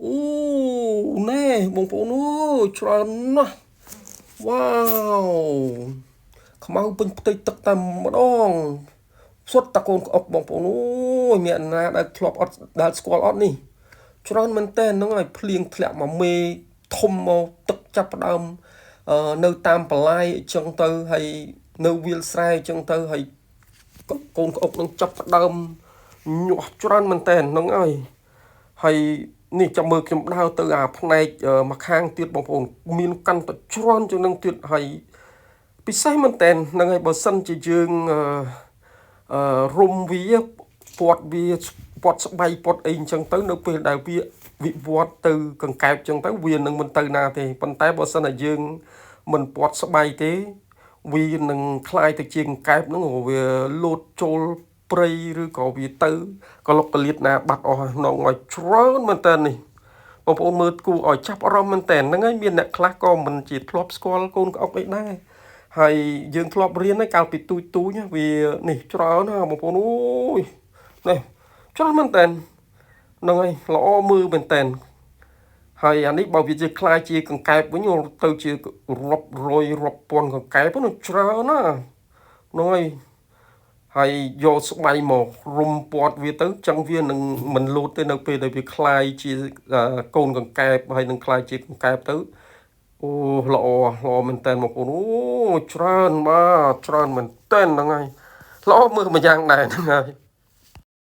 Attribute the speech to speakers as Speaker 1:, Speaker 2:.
Speaker 1: អូណែបងប្អូនអើយច្រើនណាស់វ៉ាវខ្មៅពេញផ្ទៃទឹកតែម្ដងសុទ្ធតែកូនក្អុកបងប្អូនអូយមានណាដែលធ្លាប់អត់ដែលស្គាល់អត់នេះច្រើនមែនតើហ្នឹងហើយភ្លៀងធ្លាក់មកមេធំមកទឹកចាប់ផ្ដើមនៅតាមបន្លាយអញ្ចឹងទៅហើយនៅវាលស្រែអញ្ចឹងទៅហើយកូនក្អុកនឹងចាប់ផ្ដើមញាស់ច្រើនមែនតើហ្នឹងហើយនេះចាំមើលខ្ញុំដើរទៅអាផ្នែកមកខាងទៀតបងប្អូនមានកាន់តែច្រើនជាងនឹងទៀតហើយពិសេសមែនតើហ្នឹងហើយបើសិនជាយើងរុំវាពាត់វាពាត់ស្បៃពាត់អីអញ្ចឹងទៅនៅពេលដែលវាវិវត្តទៅកង្កែបអញ្ចឹងទៅវានឹងមិនទៅណាទេប៉ុន្តែបើសិនតែយើងមិនពាត់ស្បៃទេវានឹងคล้ายទៅជាកង្កែបហ្នឹងវាលោតចូលព្រៃឬក៏វាទៅក៏លុកកលៀតណាបាត់អស់ក្នុងឲ្យច្រើនមែនតើនេះបងប្អូនមើលគួរឲ្យចាប់អារម្មណ៍មែនតើហ្នឹងហើយមានអ្នកខ្លះក៏មិនជាធ្លាប់ស្គាល់កូនក្អុកអីដែរហើយយើងធ្លាប់រៀនហើយកាលពីទូចវានេះច្រើនណាបងប្អូនអូយនេះច្រើនមែនតើហ្នឹងហើយល្អមើលមែនតើហើយអានេះបើវាជាខ្លាយជាកង្កែបវិញទៅជារាប់រយរាប់ពាន់កង្កែបនោះច្រើនណាហ្នឹងហើយយកស្បៃមករុំពាត់វាទៅចឹងវានឹងមិនលូតទេនៅពេលដែលវាคลายជាកូនកង្កែបហើយនឹងคลายជាកង្កែបទៅអូល្អមែនតើបងប្អូនអូច្រើនបាទច្រើនមែនតើហ្នឹងហើយល្អមើលមួយយ៉ាងដែរហ្នឹងហើយ